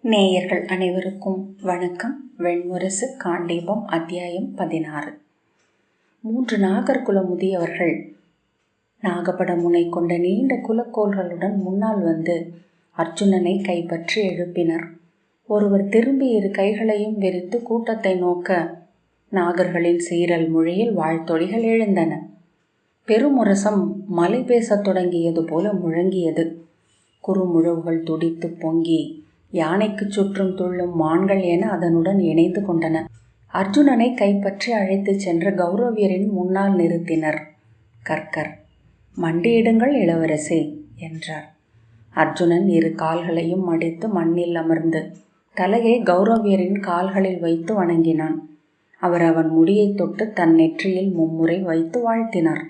நேயர்கள் அனைவருக்கும் வணக்கம். வெண்முரசு காண்டீபம் அத்தியாயம் 16. 3 நாகர்குல முதியவர்கள் நாகபட முனை கொண்ட நீண்ட குலக்கோல்களுடன் முன்னால் வந்து அர்ஜுனனை கைப்பற்றி எழுப்பினர். ஒருவர் திரும்பி 2 கைகளையும் விரித்து கூட்டத்தை நோக்க நாகர்களின் சீரல் மொழியில் வாழ்த்தொழிகள் எழுந்தன. பெருமுரசம் மலை பேசத் தொடங்கியது போல முழங்கியது. குறுமுழவுகள் துடித்து பொங்கி யானைக்கு சுற்றும் துள்ளும் மான்கள் என அதனுடன் இணைந்து கொண்டன. அர்ஜுனனை கைப்பற்றி அழைத்துச் சென்று கௌரவியரின் முன்னால் நிறுத்தினர். கர்கர், மண்டியிடுங்கள் இளவரசே என்றார். அர்ஜுனன் 2 கால்களையும் மடித்து மண்ணில் அமர்ந்து தலையை கௌரவியரின் கால்களில் வைத்து வணங்கினான். அவர் அவன் முடியை தொட்டு தன் நெற்றியில் 3 முறை வைத்து வாழ்த்தினார்.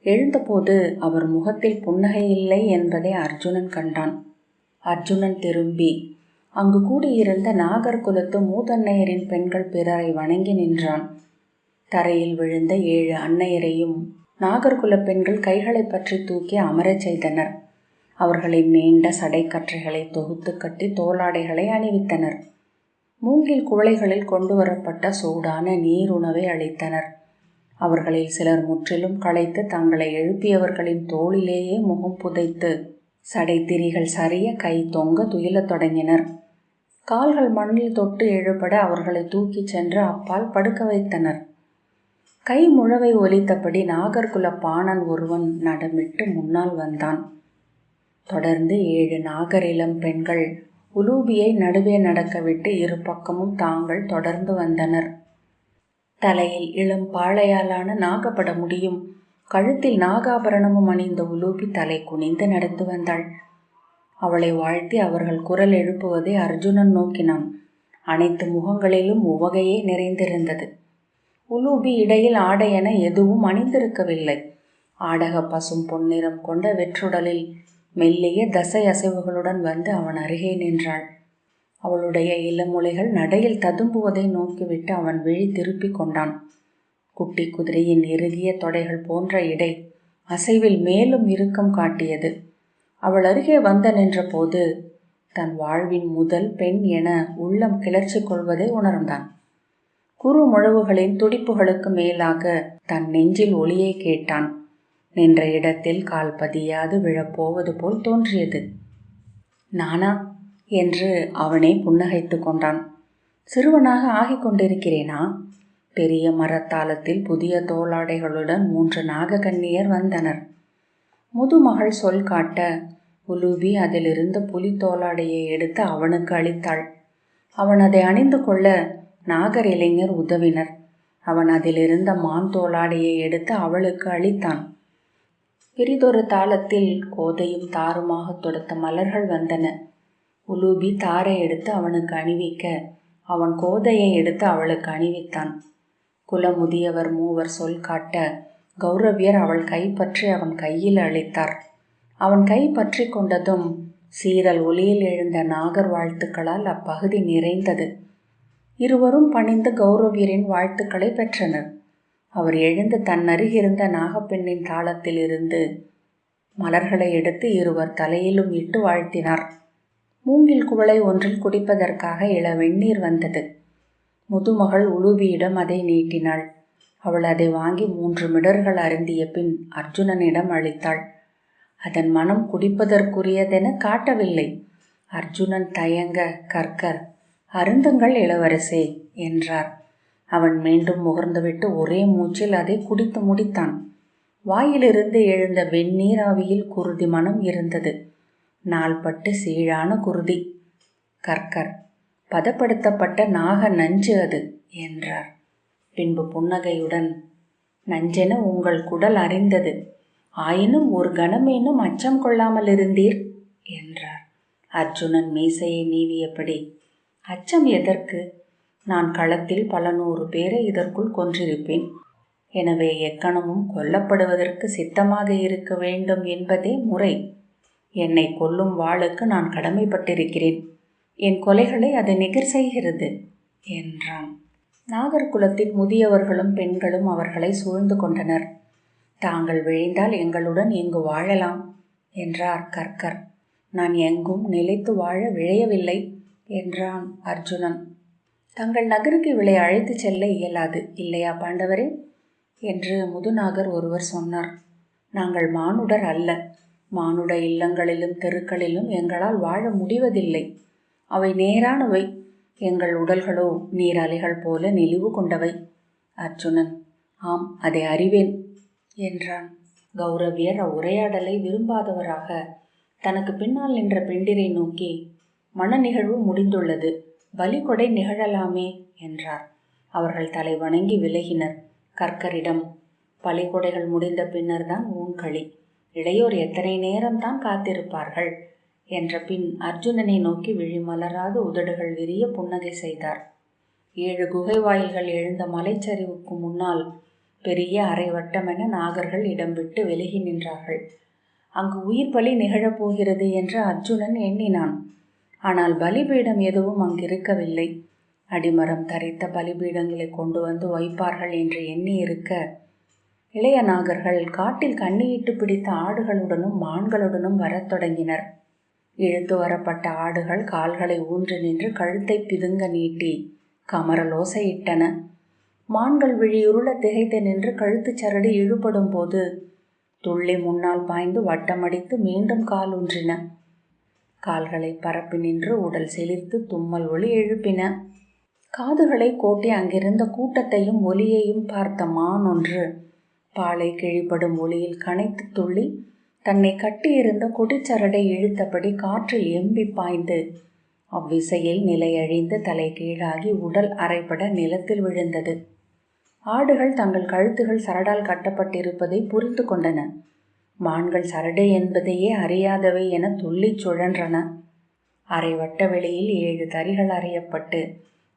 எழுந்தபோது அவர் முகத்தில் புன்னகை இல்லை என்பதை அர்ஜுனன் கண்டான். அர்ஜுனன் திரும்பி அங்கு கூடியிருந்த நாகர்குலத்து மூதன்னையரின் பெண்கள் பிறரை வணங்கி நின்றான். தரையில் விழுந்த 7 அன்னையரையும் நாகர்குல பெண்கள் கைகளை பற்றி தூக்கி அமரச் செய்தனர். அவர்களின் நீண்ட சடைக்கற்றைகளை தொகுத்து கட்டி தோளாடைகளை அணிவித்தனர். மூங்கில் குவளைகளில் கொண்டு வரப்பட்ட சூடான நீருணவை அளித்தனர். அவர்களில் சிலர் முற்றிலும் களைத்து தங்களை எழுப்பியவர்களின் தோளிலேயே முகம் புதைத்து சடைத்திரிகள் சரிய கை தொங்க துயிலத் தொடங்கினர். கால்கள் மண்ணில் தொட்டு எழுபட அவர்களை தூக்கிச் சென்று அப்பால் படுக்க வைத்தனர். கை முழவை ஒலித்தபடி நாகர்குல பாணன் ஒருவன் நடமிட்டு முன்னால் வந்தான். தொடர்ந்து 7 நாகரிளம் பெண்கள் உலூபியை நடுவே நடக்கவிட்டு 2 பக்கமும் தாங்கள் தொடர்ந்து வந்தனர். தலையில் இளம் பாளையாலான நாகப்பட முடியும், கழுத்தில் நாகாபரணமும் அணிந்த உலூபி தலை குனிந்து நடந்து வந்தாள். அவளை வாழ்த்தி அவர்கள் குரல் எழுப்புவதை அர்ஜுனன் நோக்கினான். அனைத்து முகங்களிலும் உவகையே நிறைந்திருந்தது. உலூபி இடையில் ஆடையென எதுவும் அணிந்திருக்கவில்லை. ஆடக பசும் பொன்னிறம் கொண்ட வெற்றுடலில் மெல்லிய தசை அசைவுகளுடன் வந்து அவன் அருகே நின்றாள். அவளுடைய இளமுலைகள் நடையில் ததும்புவதை நோக்கிவிட்டு அவன் விழி திருப்பி கொண்டான். குட்டி குதிரையின் இறுகிய தொடைகள் போன்ற இடை அசைவில் மேலும் இறுக்கம் காட்டியது. அவள் அருகே வந்த நின்ற போது தன் வாழ்வின் முதல் பெண் என உள்ளம் கிளர்ச்சி கொள்வதை உணர்ந்தான். குறு முழவுகளின் துடிப்புகளுக்கு மேலாக தன் நெஞ்சில் ஒளியை கேட்டான். நின்ற இடத்தில் கால் பதியாது விழப்போவது போல் தோன்றியது. நானா என்று அவனே புன்னகைத்து கொண்டான். சிறுவனாக ஆகிக் கொண்டிருக்கிறேனா? பெரிய மரத்தாளத்தில் புதிய தோளாடைகளுடன் 3 நாககன்னியர் வந்தனர். முதுமகள் சொல் காட்ட உலூபி அதிலிருந்த புலி தோளாடையை எடுத்து அவனுக்கு அளித்தாள். அவன் அதை அணிந்து கொள்ள நாகர் இளைஞர் உதவினர். அவன் அதிலிருந்த மான் தோளாடையை எடுத்து அவளுக்கு அளித்தான். பிரிதொரு தாளத்தில் கோதையும் தாருமாக தொடுத்த மலர்கள் வந்தன. உலூபி தாரை எடுத்து அவனுக்கு அணிவிக்க அவன் கோதையை எடுத்து அவளுக்கு அணிவித்தான். குலமுதியவர் 3 சொல் காட்ட கௌரவியர் அவள் கைப்பற்றி அவன் கையில் அளித்தார். அவன் கை பற்றி கொண்டதும் சீரல் ஒளியில் எழுந்த நாகர் வாழ்த்துக்களால் அப்பகுதி நிறைந்தது. இருவரும் பணிந்து கௌரவியரின் வாழ்த்துக்களை பெற்றனர். அவர் எழுந்து தன்னருகிருந்த நாகப்பெண்ணின் தாளத்தில் இருந்து மலர்களை எடுத்து இருவர் தலையிலும் இட்டு வாழ்த்தினார். மூங்கில் குவளை ஒன்றில் குடிப்பதற்காக இளவெண்ணீர் வந்தது. முதுமகள் உலூபியிடம் அதை நீட்டினாள். அவள் அதை வாங்கி 3 மிடர்கள் அருந்திய பின் அர்ஜுனனிடம் அளித்தாள். அதன் மனம் குடிப்பதற்குரியதென காட்டவில்லை. அர்ஜுனன் தயங்க, கர்கர், அருந்துங்கள் இளவரசே என்றார். அவன் மீண்டும் முகர்ந்துவிட்டு ஒரே மூச்சில் அதை குடித்து முடித்தான். வாயிலிருந்து எழுந்த வெந்நீராவியில் குருதி மனம் இருந்தது. நாள்பட்டு சீழான குருதி. கர்கர், பதப்படுத்தப்பட்ட நாக நஞ்சு அது என்றார். பின்பு புன்னகையுடன், நஞ்சென உங்கள் குடல் அறிந்தது, ஆயினும் ஒரு கணமேனும் அச்சம் கொள்ளாமல் இருந்தீர் என்றார். அர்ஜுனன் மீசையை நீவியபடி, அச்சம் எதற்கு? நான் களத்தில் பல 100 பேரை இதற்குள் கொன்றிருப்பேன். எனவே எக்கணமும் கொல்லப்படுவதற்கு சித்தமாக இருக்க வேண்டும் என்பதே முறை. என்னை கொல்லும் வாளுக்கு நான் கடமைப்பட்டிருக்கிறேன். என் கொலைகளை அது நிகர் செய்கிறது என்றான். நாகர்குலத்தின் முதியவர்களும் பெண்களும் அவர்களை சூழ்ந்து கொண்டனர். தாங்கள் விழைந்தால் எங்களுடன் இங்கு வாழலாம் என்றார் கர்கர். நான் எங்கும் நிலைத்து வாழ விழையவில்லை. என்றான் அர்ஜுனன். தங்கள் நகருக்கு இவளை அழைத்து செல்ல இயலாது இல்லையா பாண்டவரே என்று முதுநாகர் ஒருவர் சொன்னார். நாங்கள் மானுடர் அல்ல. மானுட இல்லங்களிலும் தெருக்களிலும் எங்களால் வாழ முடிவதில்லை. அவை நேரானவை. எங்கள் உடல்களோ நீரலைகள் போல நெளிவு கொண்டவை. அர்ஜுனன், ஆம், அதை அறிவேன் என்றான். கௌரவியர் அவ்வுரையாடலை விரும்பாதவராக தனக்கு பின்னால் நின்ற பெண்டிரை நோக்கி, மன நிகழ்வு முடிந்துள்ளது, பலி கொடை நிகழலாமே என்றார். அவர்கள் தலை வணங்கி விலகினர். கர்க்கரிடம், பலிகொடைகள் முடிந்த பின்னர் தான் ஊன்களி. இளையோர் எத்தனை நேரம்தான் காத்திருப்பார்கள் என்ற பின் அர்ஜுனனை நோக்கி விழிமலராத உதடுகள் விரிய புன்னகை செய்தார். 7 குகை வாயில்கள் எழுந்த மலைச்சரிவுக்கு முன்னால் பெரிய அரை வட்டமென நாகர்கள் இடம் விட்டு விலகி நின்றார்கள். அங்கு உயிர் பலி நிகழப்போகிறது என்று அர்ஜுனன் எண்ணினான். ஆனால் பலிபீடம் எதுவும் அங்கிருக்கவில்லை. அடிமரம் தரித்த பலிபீடங்களை கொண்டு வந்து வைப்பார்கள் என்று எண்ணி இருக்க, இளைய நாகர்கள் காட்டில் கண்ணியிட்டு பிடித்த ஆடுகளுடனும் மான்களுடனும் வரத் தொடங்கினர். இழுத்து வரப்பட்ட ஆடுகள் கால்களை ஊன்றி நின்று கழுத்தை பிதுங்க நீட்டி கமரலோசையிட்டன. மான்கள் விழியுருள திகைத்து நின்று கழுத்துச் சரடு இழுபடும் போது துள்ளி முன்னால் பாய்ந்து வட்டமடித்து மீண்டும் கால் ஊன்றின. கால்களை பரப்பி நின்று உடல் செழித்து தும்மல் ஒலி எழுப்பின. காதுகளை கோட்டி அங்கிருந்த கூட்டத்தையும் ஒலியையும் பார்த்த மான் ஒன்று பாலை கிழிப்படும் ஒளியில் கனைத்து துள்ளி தன்னை கட்டியிருந்த கொடிச்சரடை இழுத்தபடி காற்றில் எம்பி பாய்ந்து அவ்விசையில் நிலையழிந்து தலை கீழாகி உடல் அரைப்பட நிலத்தில் விழுந்தது. ஆடுகள் தங்கள் கழுத்துகள் சரடால் கட்டப்பட்டிருப்பதை புரிந்து கொண்டன. மான்கள் சரடு என்பதையே அறியாதவை என துள்ளி சுழன்றன. அரை வட்ட வெளியில் 7 தறிகள் அறையப்பட்டு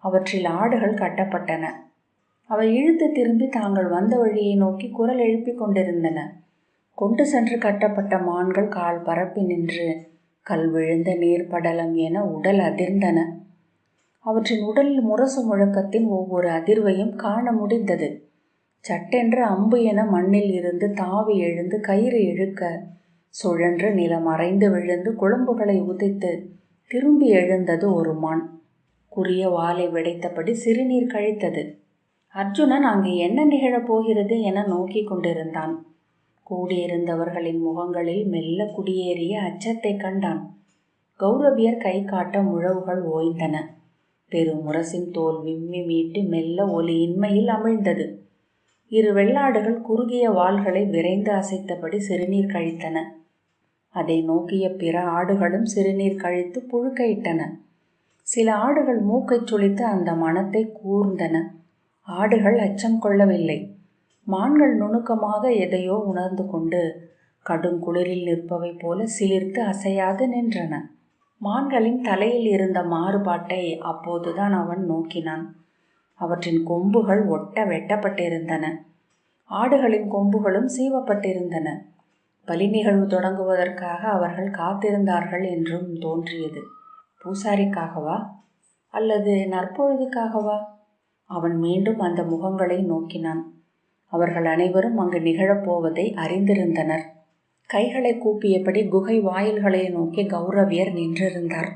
அவற்றில் ஆடுகள் கட்டப்பட்டன. அவை இழுத்து திரும்பி தாங்கள் வந்த வழியை நோக்கி குரல் எழுப்பி கொண்டிருந்தன. கொண்டு சென்று கட்டப்பட்ட மான்கள் கால் பரப்பி நின்று கல் விழுந்த நீர்படலம் என உடல் அதிர்ந்தன. அவற்றின் உடலில் முரசு முழக்கத்தின் ஒவ்வொரு அதிர்வையும் காண முடிந்தது. சட்டென்று அம்பு என மண்ணில் இருந்து தாவி எழுந்து கயிறு இழுக்க சுழன்று நிலம் அரைந்து விழுந்து குழம்புகளை உதைத்து திரும்பி எழுந்தது ஒரு மான். குறிய வாலை விடைத்தபடி சிறுநீர் கழித்தது. அர்ஜுனன் அங்கு என்ன நிகழப்போகிறது என நோக்கி கொண்டிருந்தான். கூடியிருந்தவர்களின் முகங்களில் மெல்ல குடியேறிய அச்சத்தை கண்டான். கௌரவியர் கை காட்ட முழவுகள் ஓய்ந்தன. பெருமுரசின் தோல் விம்மி மீட்டு மெல்ல ஒலியின்மையில் அமிழ்ந்தது. 2 வெள்ளாடுகள் குறுகிய வாள்களை விரைந்து அசைத்தபடி சிறுநீர் கழித்தன. அதை நோக்கிய பிற ஆடுகளும் சிறுநீர் கழித்து புழுக்கையிட்டன. சில ஆடுகள் மூக்கைச் சுளித்து அந்த மனத்தை கூர்ந்தன. ஆடுகள் அச்சம் கொள்ளவில்லை. மான்கள் நுணுக்கமாக எதையோ உணர்ந்து கொண்டு கடுங்குளிரில் நிற்பவை போல சிலிர்த்து அசையாது நின்றன. மான்களின் தலையில் இருந்த மாறுபாட்டை அப்போதுதான் அவன் நோக்கினான். அவற்றின் கொம்புகள் ஒட்ட வெட்டப்பட்டிருந்தன. ஆடுகளின் கொம்புகளும் சீவப்பட்டிருந்தன. பலி நிகழ்வு தொடங்குவதற்காக அவர்கள் காத்திருந்தார்கள் என்றும் தோன்றியது. பூசாரிக்காகவா அல்லது நற்பொழுதுக்காகவா? அவன் மீண்டும் அந்த முகங்களை நோக்கினான். அவர்கள் அனைவரும் அங்கு நிகழப்போவதை அறிந்திருந்தனர். கைகளை கூப்பியபடி குகை வாயில்களை நோக்கி கௌரவியர் நின்றிருந்தார்.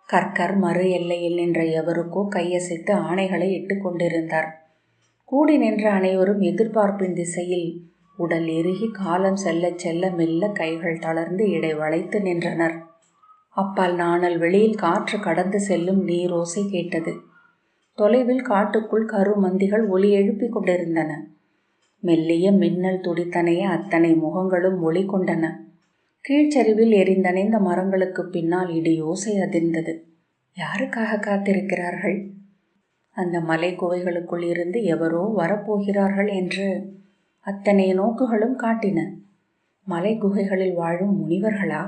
கர்க்கர் மறு எல்லையில் நின்ற எவருக்கோ கையசைத்து ஆணைகளை இட்டு கொண்டிருந்தார். கூடி நின்ற அனைவரும் எதிர்பார்ப்பின் திசையில் உடல் எருகி காலம் செல்ல செல்ல மெல்ல கைகள் தளர்ந்து இடை வளைத்து நின்றனர். அப்பால் நாணல் வெளியில் காற்று கடந்து செல்லும் நீரோசை கேட்டது. தொலைவில் காட்டுக்குள் கருமந்திகள் ஒலி எழுப்பி கொண்டிருந்தன. மெல்லிய மின்னல் துடித்தனைய அத்தனை முகங்களும் ஒளி கொண்டன. கீழ்ச்சரிவில் எரிந்தணைந்த மரங்களுக்கு பின்னால் இடியோசை அதிர்ந்தது. யாருக்காக காத்திருக்கிறார்கள்? அந்த மலை குகைகளுக்குள் இருந்து எவரோ வரப்போகிறார்கள் என்று அத்தனை நோக்குகளும் காட்டின. மலை குகைகளில் வாழும் முனிவர்களா?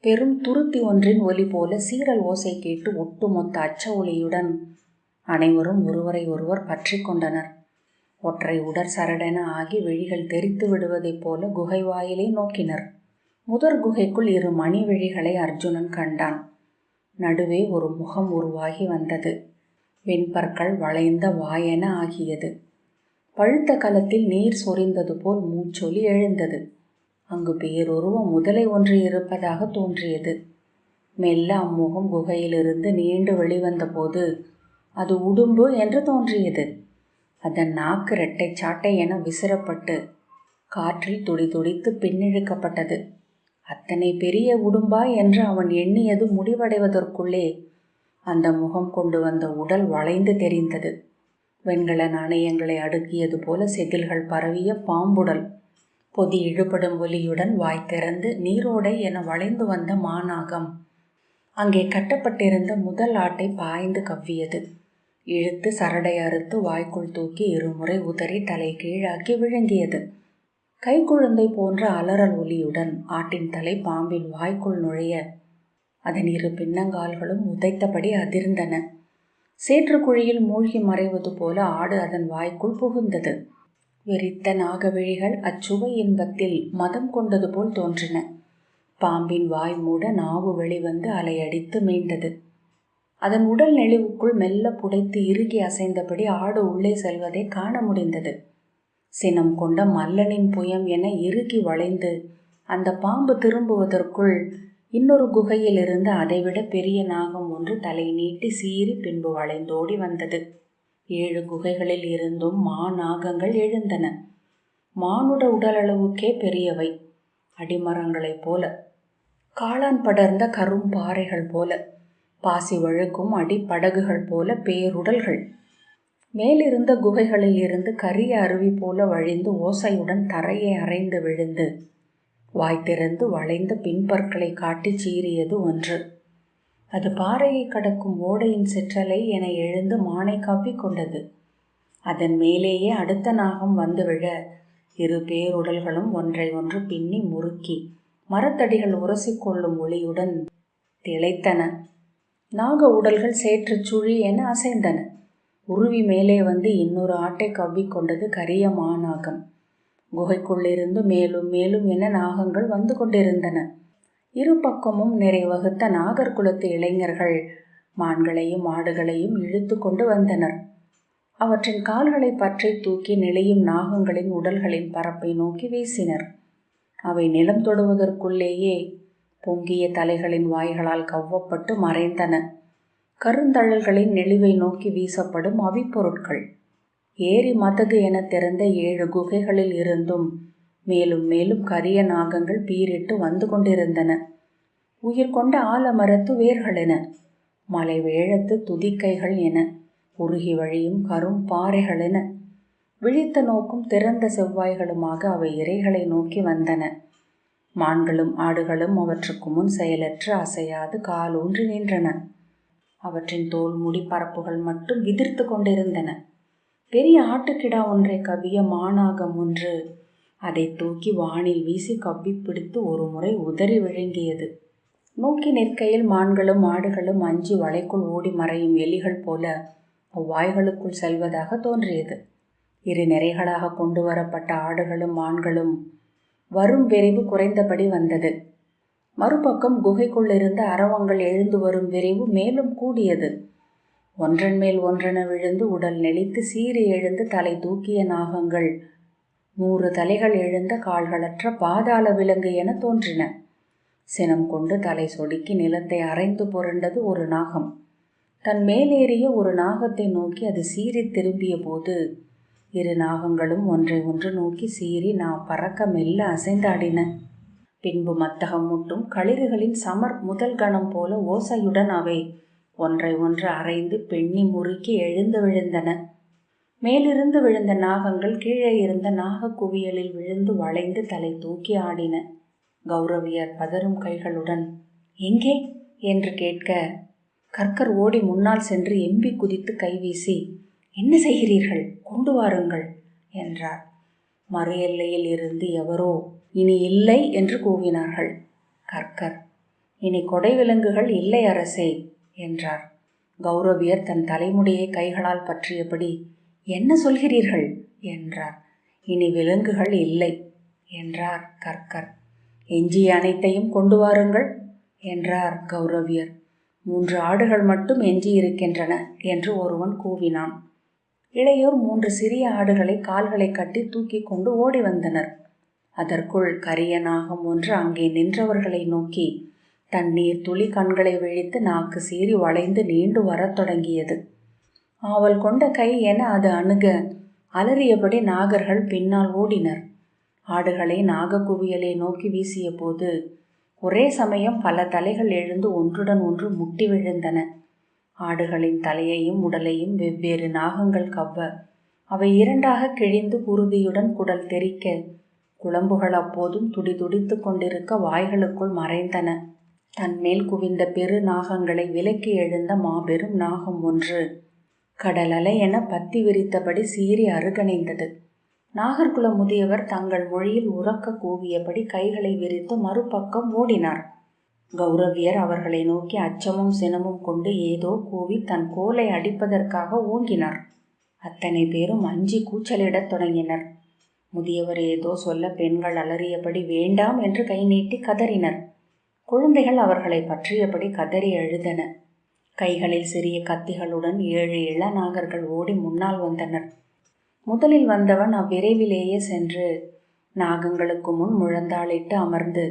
பெரும் துருத்தி ஒன்றின் ஒலி போல சீரல் ஓசை கேட்டு ஒட்டுமொத்த அச்ச ஒளியுடன் அனைவரும் ஒருவரை ஒருவர் பற்றி கொண்டனர். ஒற்றை உடற் சரடென ஆகி விழிகள் தெரித்து விடுவதைப் போல குகை வாயிலை நோக்கினர். முதற் குகைக்குள் 2 மணி விழிகளை அர்ஜுனன் கண்டான். நடுவே ஒரு முகம் உருவாகி வந்தது. வெண்பற்கள் வளைந்த வாயென ஆகியது. பழுத்த களத்தில் நீர் சொரிந்தது போல் மூச்சொலி எழுந்தது. அங்கு பேருருவ முதலை ஒன்று இருப்பதாக தோன்றியது. மெல்ல அம்முகம் குகையிலிருந்து நீண்டு வெளிவந்த போது அது உடும்பு என்று தோன்றியது. அதன் நாக்கு இரட்டை சாட்டை என விசிறப்பட்டு காற்றில் துடி துடித்து பின்னிழுக்கப்பட்டது. அத்தனை பெரிய உடும்பா என்று அவன் எண்ணியது முடிவடைவதற்குள்ளே அந்த முகம் கொண்டு வந்த உடல் வளைந்து தெரிந்தது. வெண்கல நாணயங்களை அடுக்கியது போல செதில்கள் பரவிய பாம்புடல், பொதி இழுபடும் ஒலியுடன் வாய் திறந்து நீரோடை என வளைந்து வந்த மாநாகம் அங்கே கட்டப்பட்டிருந்த முதல் ஆட்டை பாய்ந்து கவ்வியது. இழுத்து சரடை அறுத்து வாய்க்குள் தூக்கி இருமுறை உதறி தலை கீழாக்கி விழுங்கியது. கைக்குழந்தை போன்ற அலறல் ஒலியுடன் ஆட்டின் தலை பாம்பின் வாய்க்குள் நுழைய அதன் இரு பின்னங்கால்களும் உதைத்தபடி அதிர்ந்தன. சேற்றுக்குழியில் மூழ்கி மறைவது போல ஆடு அதன் வாய்க்குள் புகுந்தது. வெறித்த நாகவிழிகள் அச்சுவை இன்பத்தில் மதம் கொண்டது போல் தோன்றின. பாம்பின் வாய் மூட நாவு வெளிவந்து அலையடித்து மீண்டது. அதன் உடல் நெளிவுக்குள் மெல்ல புடைத்து இறுகி அசைந்தபடி ஆடு உள்ளே செல்வதை காண முடிந்தது. சினம் கொண்ட மல்லனின் புயம் என இறுகி வளைந்து அந்த பாம்பு திரும்புவதற்குள் இன்னொரு குகையில் இருந்து அதைவிட பெரிய நாகம் ஒன்று தலை நீட்டி சீறி பின்பு வளைந்தோடி வந்தது. 7 குகைகளில் இருந்தும் நாகங்கள் எழுந்தன. மானுட உடலளவுக்கே பெரியவை, அடிமரங்களைப் போல, காளான் படர்ந்த கரும்பாறைகள் போல, பாசி வழுக்கும் அடிப்படகுகள் போல பேருடல்கள். மேலிருந்த குகைகளில் இருந்து கரிய அருவி போல வழிந்து ஓசையுடன் தரையை அரைந்து விழுந்து வாய் திறந்து வளைந்த பின்பற்களை காட்டி சீறியது ஒன்று. அது பாறையை கடக்கும் ஓடையின் சிற்றலை என எழுந்து மானை காப்பிக் கொண்டது. அதன் மேலேயே அடுத்த நாகம் வந்து விழ இரு பேருடல்களும் ஒன்றை ஒன்று பின்னி முறுக்கி மரத்தடிகள் உரசிக்கொள்ளும் ஒளியுடன் திளைத்தன. நாக உடல்கள் சேற்று சுழி என அசைந்தன. உருவி மேலே வந்து இன்னொரு ஆட்டை கவ்விக்கொண்டது கரிய மாநாகம். குகைக்குள்ளிருந்து மேலும் மேலும் என நாகங்கள் வந்து கொண்டிருந்தன. இரு பக்கமும் நிறைவகுத்த நாகர்குலத்து இளைஞர்கள் மான்களையும் ஆடுகளையும் இழுத்து கொண்டு வந்தனர். அவற்றின் கால்களை பற்றி தூக்கி நெளியும் நாகங்களின் உடல்களின் பரப்பை நோக்கி வீசினர். அவை நிலம் தொடுவதற்குள்ளேயே பொங்கிய தலைகளின் வாய்களால் கவ்வப்பட்டு மறைந்தன. கருந்தழல்களின் நெளிவை நோக்கி வீசப்படும் அவிப்பொருட்கள். ஏரி மதகு என திறந்த 7 குகைகளில் இருந்தும் மேலும் மேலும் கரிய நாகங்கள் பீரிட்டு வந்து கொண்டிருந்தன. உயிர் கொண்ட ஆலமரத்து வேர்களென, மலை வேழத்து துதிக்கைகள் என, உருகி வழியும் கரும் பாறைகளென, விழித்த நோக்கும் திறந்த செவ்வாய்களுமாக அவை இரைகளை நோக்கி வந்தன. மான்களும் ஆடுகளும் அவற்றுக்கு முன் செயலற்று அசையாது காலூன்றி நின்றன. அவற்றின் தோல் முடி பரப்புகள் மட்டும் விதிர்த்து கொண்டிருந்தன. பெரிய ஆட்டுக்கிடா ஒன்றை கவ்விய மாநாகம் ஒன்று அதை தூக்கி வானில் வீசி கவ்வி பிடித்து ஒரு முறை உதறி விழுங்கியது. நோக்கி நிற்கையில் மான்களும் ஆடுகளும் அஞ்சி வலைக்குள் ஓடி மறையும் எலிகள் போல அவ்வாய்களுக்குள் செல்வதாக தோன்றியது. இரு நிறைகளாக கொண்டு வரப்பட்ட ஆடுகளும் மான்களும் வரும் விரைவு குறைந்தபடி வந்தது. மறுபக்கம் குகைக்குள்ளிருந்த அரவங்கள் எழுந்து வரும் விரைவு மேலும் கூடியது. ஒன்றன் மேல் ஒன்றென விழுந்து உடல் நெளித்து சீறி எழுந்து தலை தூக்கிய நாகங்கள் 100 தலைகள் எழுந்த கால்களற்ற பாதாள விலங்கு என தோன்றின. சினம் கொண்டு தலை சொடுக்கி நிலத்தை அரைந்து புரண்டது ஒரு நாகம். தன் மேலேறிய ஒரு நாகத்தை நோக்கி அது சீறி திரும்பிய போது இரு நாகங்களும் ஒன்றை ஒன்று நோக்கி சீறி பறக்க மெல்ல அசைந்தாடின. பின்பு மத்தகம் முட்டும் களிறுகளின் சமர் முதல் கணம் போல ஓசையுடன் அவை ஒன்றை ஒன்று அரைந்து பெண்ணி முறுக்கி எழுந்து விழுந்தன. மேலிருந்து விழுந்த நாகங்கள் கீழே இருந்த நாக குவியலில் விழுந்து வளைந்து தலை தூக்கி ஆடின. கௌரவியர் பதறும் கைகளுடன் எங்கே என்று கேட்க கர்க்கர் ஓடி முன்னால் சென்று எம்பி குதித்து கைவீசி என்ன செய்கிறீர்கள், கொண்டு வாருங்கள் என்றார். மறு எல்லையில் இருந்து எவரோ இனி இல்லை என்று கூவினார்கள். கர்க்கர் இனி கொடை விலங்குகள் இல்லை அரசே என்றார். கௌரவியர் தன் தலைமுடியை கைகளால் பற்றியபடி என்ன சொல்கிறீர்கள் என்றார். இனி விலங்குகள் இல்லை என்றார் கர்க்கர். எஞ்சிய அனைத்தையும் கொண்டு வாருங்கள் என்றார் கௌரவியர். 3 ஆடுகள் மட்டும் எஞ்சி இருக்கின்றன என்று ஒருவன் கூவினான். இளையோர் 3 சிறிய ஆடுகளை கால்களை கட்டி தூக்கி கொண்டு ஓடி வந்தனர். அதற்குள் கரிய நாகம் ஒன்று அங்கே நின்றவர்களை நோக்கி தண்ணீர் துளி கண்களை விழித்து நாக்கு சீறி வளைந்து நீண்டு வரத் தொடங்கியது. ஆவல் கொண்ட கை என அது அணுக அலறியபடி நாகர்கள் பின்னால் ஓடினர். ஆடுகளை நாகக்குவியலை நோக்கி வீசிய போது ஒரே சமயம் பல தலைகள் எழுந்து ஒன்றுடன் ஒன்று முட்டி விழுந்தன. ஆடுகளின் தலையையும் உடலையும் வெவ்வேறு நாகங்கள் கவ்வ அவை இரண்டாக கிழிந்து குருதியுடன் குடல் தெறிக்க குழம்புகள் அப்போதும் துடிதுடித்து கொண்டிருக்க வாய்களுக்குள் மறைந்தன. தன்மேல் குவிந்த பெரு நாகங்களை விலக்கி எழுந்த மாபெரும் நாகம் ஒன்று கடல் அலை என பத்தி விரித்தபடி சீறி அருகணைந்தது. நாகர்குல முதியவர் தங்கள் மொழியில் உரக்க கூவியபடி கைகளை விரித்து மறுபக்கம் ஓடினார். கௌரவியர் அவர்களை நோக்கி அச்சமும் சினமும் கொண்டு ஏதோ கூவி தன் கோலை அடிப்பதற்காக ஓங்கினார். அத்தனை பேரும் அஞ்சி கூச்சலிடத் தொடங்கினர். முதியவர் ஏதோ சொல்ல பெண்கள் அலறியபடி வேண்டாம் என்று கை நீட்டி கதறினர். குழந்தைகள் அவர்களை பற்றியபடி கதறி அழுதன. கைகளில் சிறிய கத்திகளுடன் 7 இளநாகர்கள் ஓடி முன்னால் வந்தனர். முதலில் வந்தவன் அவ்விரைவிலேயே சென்று நாகங்களுக்கு முன் முழந்தாளிட்டு அமர்ந்து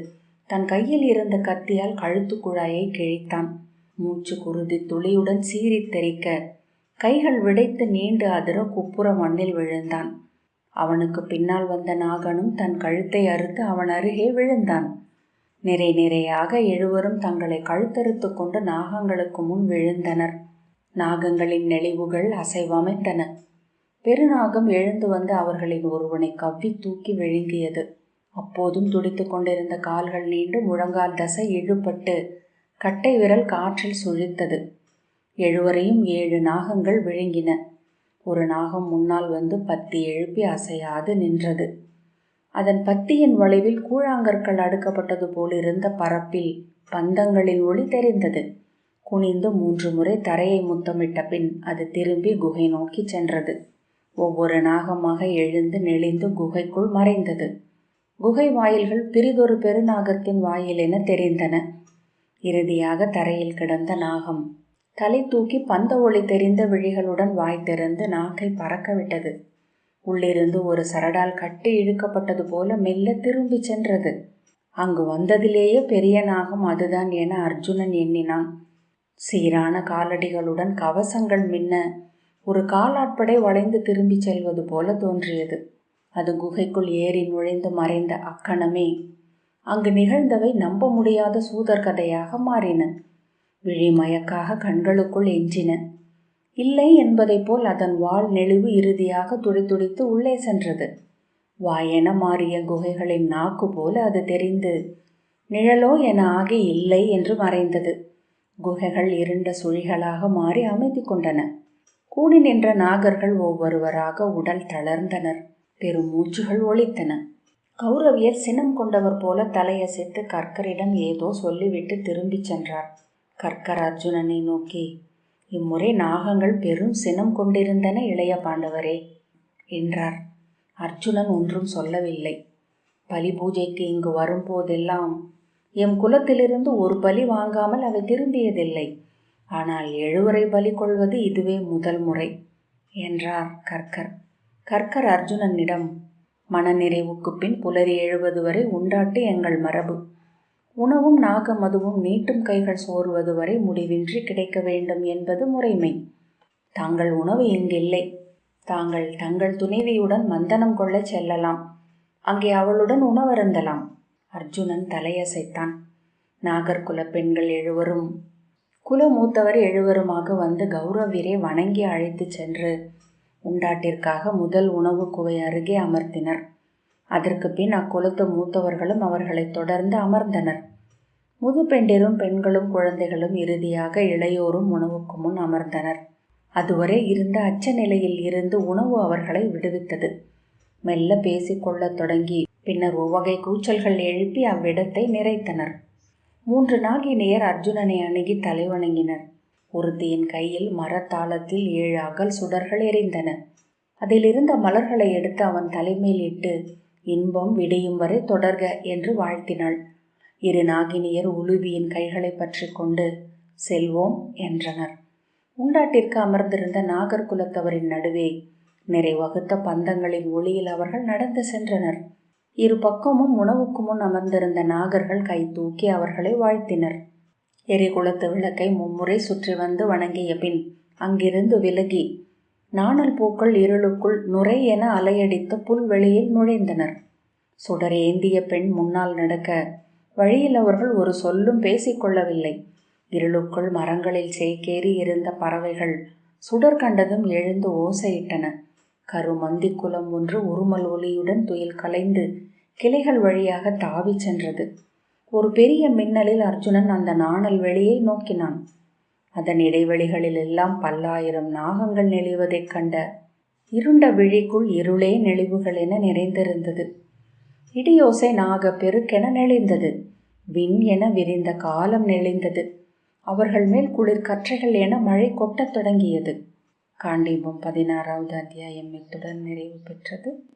தன் கையில் இருந்த கத்தியால் கழுத்து குழாயை கிழித்தான். மூச்சு குருதி துளியுடன் சீறி தெறிக்க கைகள் விடைத்து நீண்டு அதிர குப்புற மண்ணில் விழுந்தான். அவனுக்கு பின்னால் வந்த நாகனும் தன் கழுத்தை அறுத்து அவன் அருகே விழுந்தான். நிறை நிறையாக 7வரும் தங்களை கழுத்தறுத்து கொண்டு நாகங்களுக்கு முன் விழுந்தனர். நாகங்களின் நெளிவுகள் அசைவமைத்தன. பெருநாகம் எழுந்து வந்து அவர்களின் ஒருவனை கவ்வி தூக்கி விழுங்கியது. அப்போதும் துடித்து கொண்டிருந்த கால்கள் நீண்டு முழங்கால் தசை இழுபட்டு கட்டை விரல் காற்றில் சுழித்தது. 7வரையும் 7 நாகங்கள் விழுங்கின. ஒரு நாகம் முன்னால் வந்து பத்தி எழுப்பி அசையாது நின்றது. அதன் பத்தியின் வளைவில் கூழாங்கற்கள் அடுக்கப்பட்டது போலிருந்த பரப்பில் பந்தங்களின் ஒளி தெரிந்தது. குனிந்து 3 முறை தரையை முத்தமிட்ட பின் அது திரும்பி குகை நோக்கி சென்றது. ஒவ்வொரு நாகமாக எழுந்து நெளிந்து குகைக்குள் மறைந்தது. குகை வாயில்கள் பிரிதொரு பெருநாகத்தின் வாயில் என தெரிந்தன. இறுதியாக தரையில் கிடந்த நாகம் தலை தூக்கி பந்த ஒளி தெரிந்த விழிகளுடன் வாய் திறந்து நாக்கை பறக்கவிட்டது. உள்ளிருந்து ஒரு சரடால் கட்டி இழுக்கப்பட்டது போல மெல்ல திரும்பி சென்றது. அங்கு வந்ததிலேயே பெரிய நாகம் அதுதான் என அர்ஜுனன் எண்ணினான். சீரான காலடிகளுடன் கவசங்கள் மின்ன ஒரு காலாட்படை வளைந்து திரும்பி செல்வது போல தோன்றியது. அது குகைக்குள் ஏறி நுழைந்து மறைந்த அக்கணமே அங்கு நிகழ்ந்தவை நம்ப முடியாத சூதர் கதையாக மாறின. விழிமயக்காக கண்களுக்குள் எஞ்சின. இல்லை என்பதைப் போல் அதன் வால் நெளிவு இறுதியாக துடித்துடித்து உள்ளே சென்றது. வாயென மாறிய குகைகளின் நாக்கு போல அது தெரிந்து நிழலோ என ஆகி இல்லை என்று மறைந்தது. குகைகள் இருண்ட சுழிகளாக மாறி அமைதி கொண்டன. கூடி நின்ற நாகர்கள் ஒவ்வொருவராக உடல் தளர்ந்தனர். பெருமூச்சுகள் ஒலித்தன. கௌரவியர் சினம் கொண்டவர் போல தலையசைத்து கர்க்கரிடம் ஏதோ சொல்லிவிட்டு திரும்பிச் சென்றார். கர்க்கர் அர்ஜுனனை நோக்கி, இம்முறை நாகங்கள் பெரும் சினம் கொண்டிருந்தன இளைய பாண்டவரே என்றார். அர்ஜுனன் ஒன்றும் சொல்லவில்லை. பலி பூஜைக்கு இங்கு வரும்போதெல்லாம் எம் குலத்திலிருந்து ஒரு பலி வாங்காமல் அவை திரும்பியதில்லை. ஆனால் 7வரை பலி கொள்வது இதுவே முதல் முறை என்றார் கர்க்கர். கர்க்கர் அர்ஜுனனிடம், மனநிறைவுக்கு பின் புலரி எழுவது வரை உண்டாட்டு எங்கள் மரபு. உணவும் நாகமதுவும் நீட்டும் கைகள் சோறுவது வரை முடிவின்றி கிடைக்க வேண்டும் என்பது முறைமை. தாங்கள் உணவு இங்கில்லை. தாங்கள் தங்கள் துணைவியுடன் மந்தனம் கொள்ள செல்லலாம். அங்கே அவளுடன் உணவருந்தலாம். அர்ஜுனன் தலையசைத்தான். நாகர்குல பெண்கள் 7வரும் குல மூத்தவர் 7வருமாக வந்து கௌரவியரை வணங்கி அழைத்து சென்று உண்டாட்டிற்காக முதல் உணவு குவை அருகே அமர்த்தினர். அதற்கு பின் அக்குலத்து மூத்தவர்களும் அவர்களை தொடர்ந்து அமர்ந்தனர். முதுபெண்டிரும் பெண்களும் குழந்தைகளும் இறுதியாக இளையோரும் உணவுக்கு முன் அமர்ந்தனர். அதுவரை இருந்த அச்ச நிலையில் இருந்து உணவு அவர்களை விடுவித்தது. மெல்ல பேசிக்கொள்ளத் தொடங்கி பின்னர் ஒவ்வகை கூச்சல்கள் எழுப்பி அவ்விடத்தை நிறைத்தனர். 3 நாகினியர் அர்ஜுனனை அணுகி தலைவணங்கினர். ஒருத்தியின் கையில் மரத்தாளத்தில் 7 அகல் சுடர்கள் எரிந்தன. அதிலிருந்த மலர்களை எடுத்து அவன் தலைமேல் இட்டு இன்பம் விடியும் வரை தொடர்க என்று வாழ்த்தினாள். 2 நாகினியர் உலுவியின் கைகளை பற்றி கொண்டு செல்வோம் என்றனர். உண்டாட்டிற்கு அமர்ந்திருந்த நாகர்குலத்தவரின் நடுவே நிறைவகுத்த பந்தங்களின் ஒளியில் அவர்கள் நடந்து சென்றனர். இரு பக்கமும் உணவுக்கு முன் அமர்ந்திருந்த நாகர்கள் கை தூக்கி அவர்களை வாழ்த்தினர். எரிகுளத்து விளக்கை மும்முறை சுற்றி வந்து வணங்கிய பின் அங்கிருந்து விலகி நாணல் பூக்கள் இருளுக்குள் நுரை என அலையடித்த புல்வெளியில் நுழைந்தனர். சுடரேந்திய பெண் முன்னால் நடக்க வழியில் அவர்கள் ஒரு சொல்லும் பேசிக்கொள்ளவில்லை. இருளுக்குள் மரங்களில் சேக்கேறி இருந்த பறவைகள் சுடர் கண்டதும் எழுந்து ஓசையிட்டன. கருமந்தி குலம் ஒன்று உருமல் ஒலியுடன் துயில் கலைந்து கிளைகள் வழியாக தாவி சென்றது. ஒரு பெரிய மின்னலில் அர்ஜுனன் அந்த நாணல் வெளியை நோக்கினான். அதன் இடைவெளிகளில் எல்லாம் பல்லாயிரம் நாகங்கள் நெளிவதைக் கண்ட இருண்ட விழிக்குள் இருளே நெளிவுகள் என நிறைந்திருந்தது. இடியோசை நாக பெருக்கென நெளிந்தது. விண் என விரிந்த காலம் நெளிந்தது. அவர்கள் மேல் குளிர் கற்றைகள் என மழை கொட்டத் தொடங்கியது. காண்டீபம் 16வது அத்தியாயம் இத்துடன் நிறைவு பெற்றது.